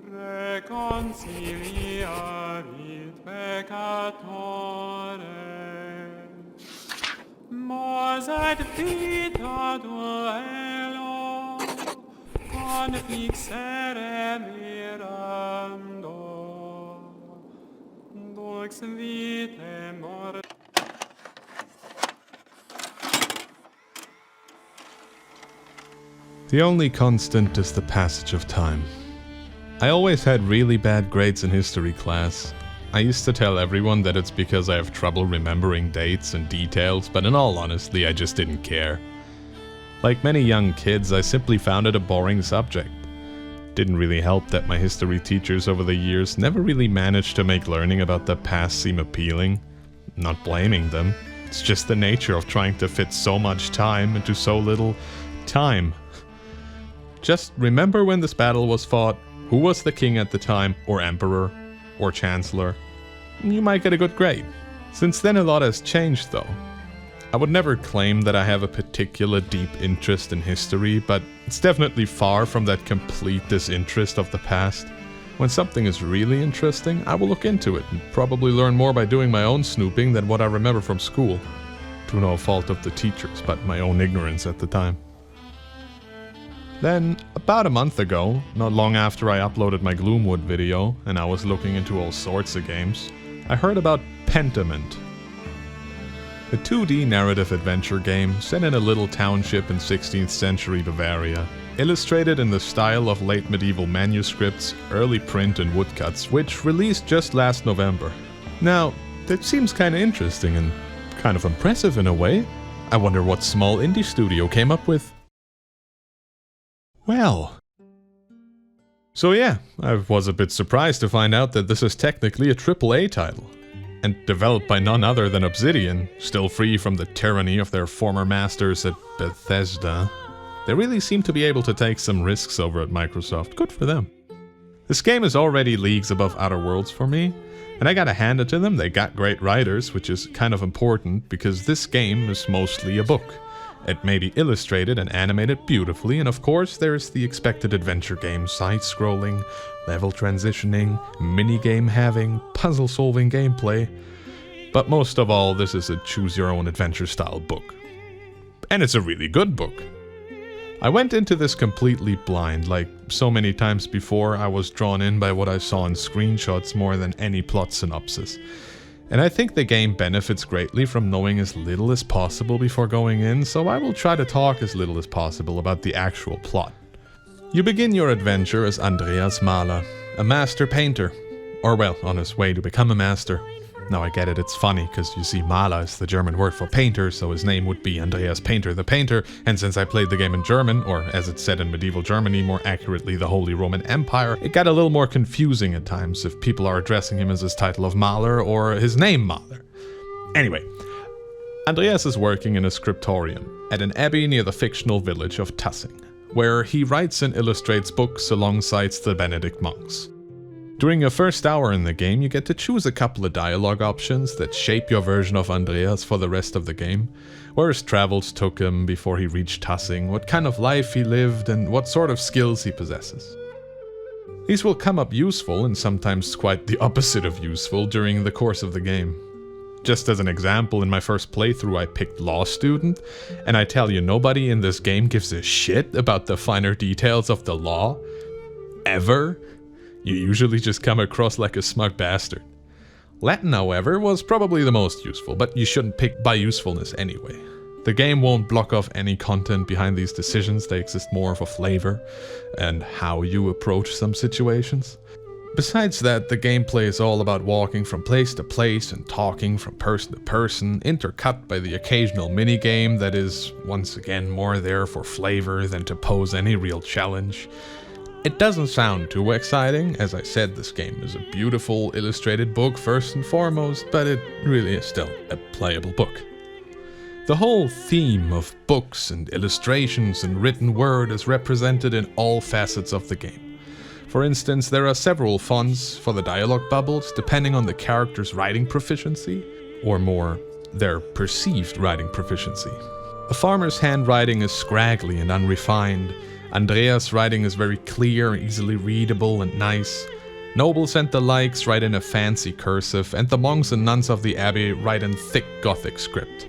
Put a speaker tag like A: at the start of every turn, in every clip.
A: reconciliavit peccatore, mos et vita duello confixere mirando, dux vitae morte.
B: The only constant is the passage of time. I always had really bad grades in history class. I used to tell everyone that it's because I have trouble remembering dates and details, but in all honesty, I just didn't care. Like many young kids, I simply found it a boring subject. Didn't really help that my history teachers over the years never really managed to make learning about the past seem appealing. Not blaming them, it's just the nature of trying to fit so much time into so little time. Just remember when this battle was fought, who was the king at the time, or emperor, or chancellor. You might get a good grade. Since then a lot has changed though. I would never claim that I have a particular deep interest in history, but it's definitely far from that complete disinterest of the past. When something is really interesting, I will look into it and probably learn more by doing my own snooping than what I remember from school. To no fault of the teachers, but my own ignorance at the time. Then, about a month ago, not long after I uploaded my Gloomwood video, and I was looking into all sorts of games, I heard about Pentiment. A 2D narrative adventure game set in a little township in 16th century Bavaria, illustrated in the style of late medieval manuscripts, early print and woodcuts, which released just last November. Now, that seems kinda interesting and kind of impressive in a way. I wonder what small indie studio came up with. Well. So yeah, I was a bit surprised to find out that this is technically a AAA title. And developed by none other than Obsidian, still free from the tyranny of their former masters at Bethesda. They really seem to be able to take some risks over at Microsoft. Good for them. This game is already leagues above Outer Worlds for me, and I gotta hand it to them, they got great writers, which is kind of important because this game is mostly a book. It may be illustrated and animated beautifully, and of course there's the expected adventure game, side-scrolling, level transitioning, minigame having, puzzle-solving gameplay. But most of all, this is a choose-your-own-adventure style book. And it's a really good book. I went into this completely blind, like so many times before I was drawn in by what I saw in screenshots more than any plot synopsis. And I think the game benefits greatly from knowing as little as possible before going in, so I will try to talk as little as possible about the actual plot. You begin your adventure as Andreas Mahler, a master painter. Or well, on his way to become a master. Now I get it, it's funny, because you see Maler is the German word for painter, so his name would be Andreas Painter the Painter, and since I played the game in German, or as it's said in medieval Germany, more accurately the Holy Roman Empire, it got a little more confusing at times if people are addressing him as his title of Maler or his name Mahler. Anyway, Andreas is working in a scriptorium at an abbey near the fictional village of Tussing, where he writes and illustrates books alongside the Benedict monks. During your first hour in the game, you get to choose a couple of dialogue options that shape your version of Andreas for the rest of the game. Where his travels took him before he reached Tussing, what kind of life he lived, and what sort of skills he possesses. These will come up useful, and sometimes quite the opposite of useful, during the course of the game. Just as an example, in my first playthrough I picked Law Student, and I tell you, nobody in this game gives a shit about the finer details of the law. Ever. You usually just come across like a smug bastard. Latin, however, was probably the most useful, but you shouldn't pick by usefulness anyway. The game won't block off any content behind these decisions, they exist more for flavor and how you approach some situations. Besides that, the gameplay is all about walking from place to place and talking from person to person, intercut by the occasional minigame that is, once again, more there for flavor than to pose any real challenge. It doesn't sound too exciting. As I said, this game is a beautiful illustrated book first and foremost, but it really is still a playable book. The whole theme of books and illustrations and written word is represented in all facets of the game. For instance, there are several fonts for the dialogue bubbles depending on the character's writing proficiency, or more, their perceived writing proficiency. A farmer's handwriting is scraggly and unrefined. Andreas' writing is very clear, easily readable, and nice. Nobles and the likes write in a fancy cursive, and the monks and nuns of the abbey write in thick Gothic script.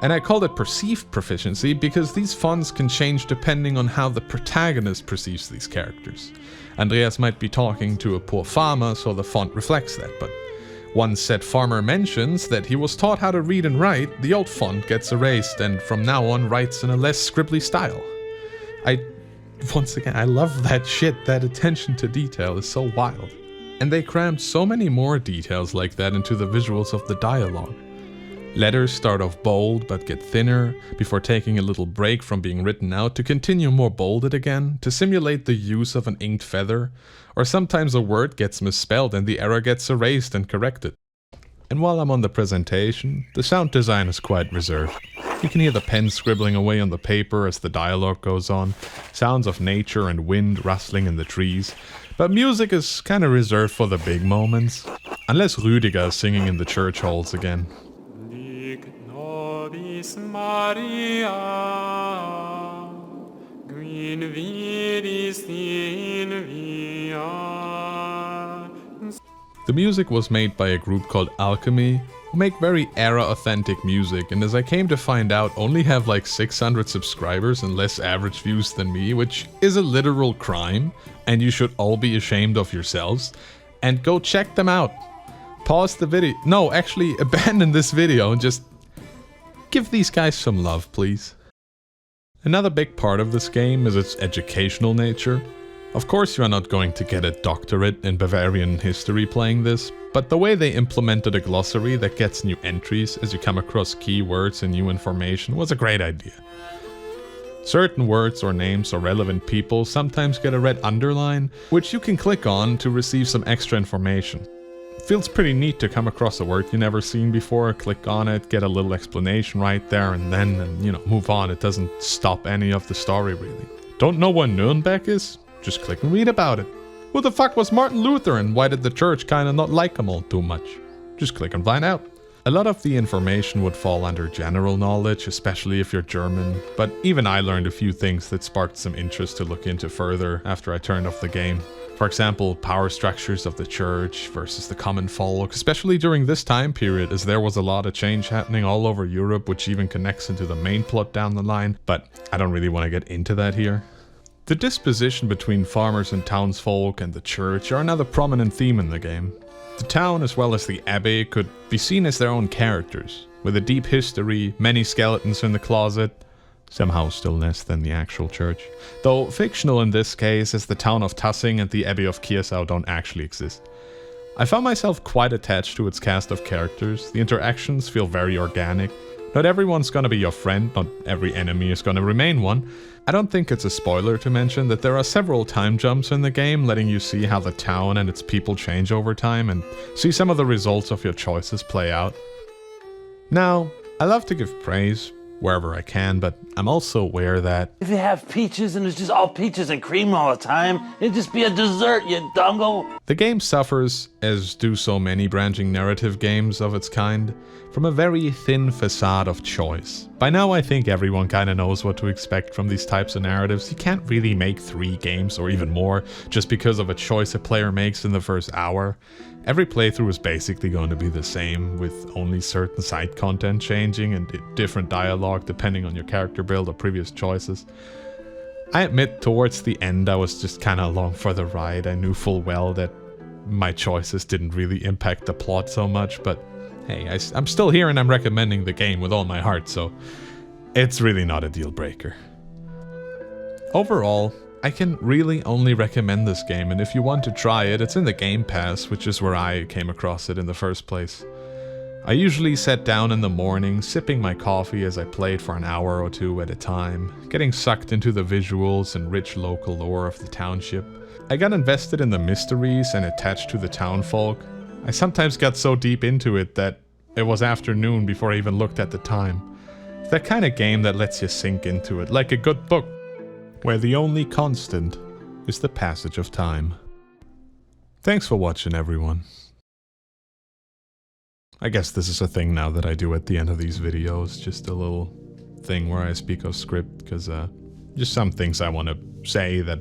B: And I called it perceived proficiency because these fonts can change depending on how the protagonist perceives these characters. Andreas might be talking to a poor farmer, so the font reflects that, but once said farmer mentions that he was taught how to read and write, the old font gets erased and from now on writes in a less scribbly style. Once again, I love that shit. That attention to detail is so wild. And they crammed so many more details like that into the visuals of the dialogue. Letters start off bold but get thinner, before taking a little break from being written out to continue more bolded again, to simulate the use of an inked feather, or sometimes a word gets misspelled and the error gets erased and corrected. And while I'm on the presentation, the sound design is quite reserved. You can hear the pen scribbling away on the paper as the dialogue goes on, sounds of nature and wind rustling in the trees, but music is kinda reserved for the big moments, unless Rüdiger is singing in the church halls again.
A: Dic nobis Maria, quin vidis in via.
B: The music was made by a group called Alchemy, who make very era-authentic music, and as I came to find out, only have like 600 subscribers and less average views than me, which is a literal crime, and you should all be ashamed of yourselves, and go check them out. Pause the video. No, actually abandon this video and just give these guys some love, please. Another big part of this game is its educational nature. Of course you are not going to get a doctorate in Bavarian history playing this, but the way they implemented a glossary that gets new entries as you come across keywords and new information was a great idea. Certain words or names or relevant people sometimes get a red underline, which you can click on to receive some extra information. Feels pretty neat to come across a word you never seen before, click on it, get a little explanation right there and then, move on. It doesn't stop any of the story really. Don't know what Nuremberg is? Just click and read about it. Who the fuck was Martin Luther and why did the church kinda not like him all too much? Just click and find out. A lot of the information would fall under general knowledge, especially if you're German, but even I learned a few things that sparked some interest to look into further after I turned off the game. For example, power structures of the church versus the common folk, especially during this time period as there was a lot of change happening all over Europe, which even connects into the main plot down the line, but I don't really want to get into that here. The disposition between farmers and townsfolk and the church are another prominent theme in the game. The town as well as the abbey could be seen as their own characters, with a deep history, many skeletons in the closet, somehow still less than the actual church. Though fictional in this case, as the town of Tassing and the abbey of Kiersau don't actually exist. I found myself quite attached to its cast of characters, the interactions feel very organic. Not everyone's gonna be your friend, not every enemy is gonna remain one. I don't think it's a spoiler to mention that there are several time jumps in the game, letting you see how the town and its people change over time and see some of the results of your choices play out. Now, I love to give praise wherever I can, but I'm also aware that
C: if you have peaches and it's just all peaches and cream all the time, it'd just be a dessert, you dungo.
B: The game suffers, as do so many branching narrative games of its kind, from a very thin facade of choice. By now I think everyone kinda knows what to expect from these types of narratives. You can't really make 3 games or even more just because of a choice a player makes in the first hour. Every playthrough is basically going to be the same, with only certain side content changing and different dialogue depending on your character build or previous choices. I admit towards the end I was just kinda along for the ride. I knew full well that my choices didn't really impact the plot so much, but hey, I'm still here and I'm recommending the game with all my heart, so it's really not a deal breaker. Overall, I can really only recommend this game, and if you want to try it, it's in the Game Pass, which is where I came across it in the first place. I usually sat down in the morning, sipping my coffee as I played for an hour or 2 at a time, getting sucked into the visuals and rich local lore of the township. I got invested in the mysteries and attached to the townfolk. I sometimes got so deep into it that it was afternoon before I even looked at the time. It's that kind of game that lets you sink into it, like a good book, where the only constant is the passage of time. Thanks for watching, everyone. I guess this is a thing now that I do at the end of these videos, just a little thing where I speak off script, because just some things I want to say that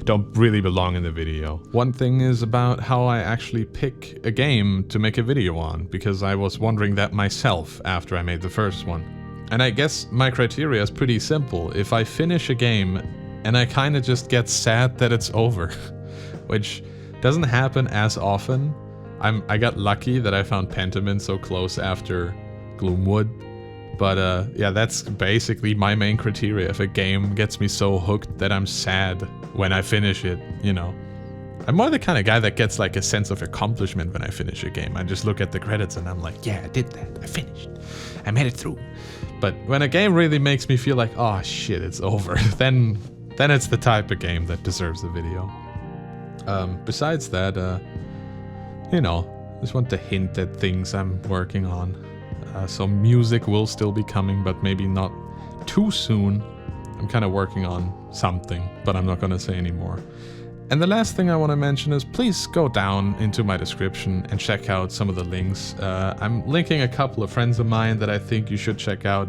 B: don't really belong in the video. One thing is about how I actually pick a game to make a video on, because I was wondering that myself after I made the first one. And I guess my criteria is pretty simple. If I finish a game and I kind of just get sad that it's over, which doesn't happen as often. I got lucky that I found Pentiment so close after Gloomwood. But yeah, that's basically my main criteria. If a game gets me so hooked that I'm sad when I finish it, you know. I'm more the kind of guy that gets like a sense of accomplishment when I finish a game. I just look at the credits and I'm like, yeah, I did that. I finished. I made it through. But when a game really makes me feel like, oh shit, it's over, then it's the type of game that deserves a video. Besides that, you know, just want to hint at things I'm working on. So music will still be coming, but maybe not too soon. I'm kind of working on something, but I'm not going to say anymore. And the last thing I want to mention is please go down into my description and check out some of the links. I'm linking a couple of friends of mine that I think you should check out.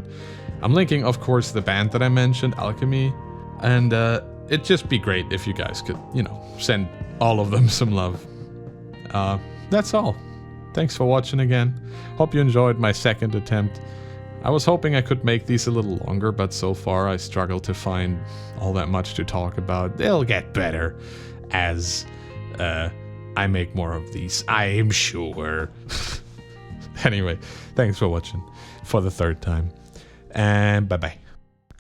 B: I'm linking, of course, the band that I mentioned, Alchemy. And it'd just be great if you guys could, you know, send all of them some love. That's all. Thanks for watching again. Hope you enjoyed my second attempt. I was hoping I could make these a little longer, but so far I struggle to find all that much to talk about. They'll get better as I make more of these, I'm sure. Anyway, thanks for watching for the third time, and bye-bye.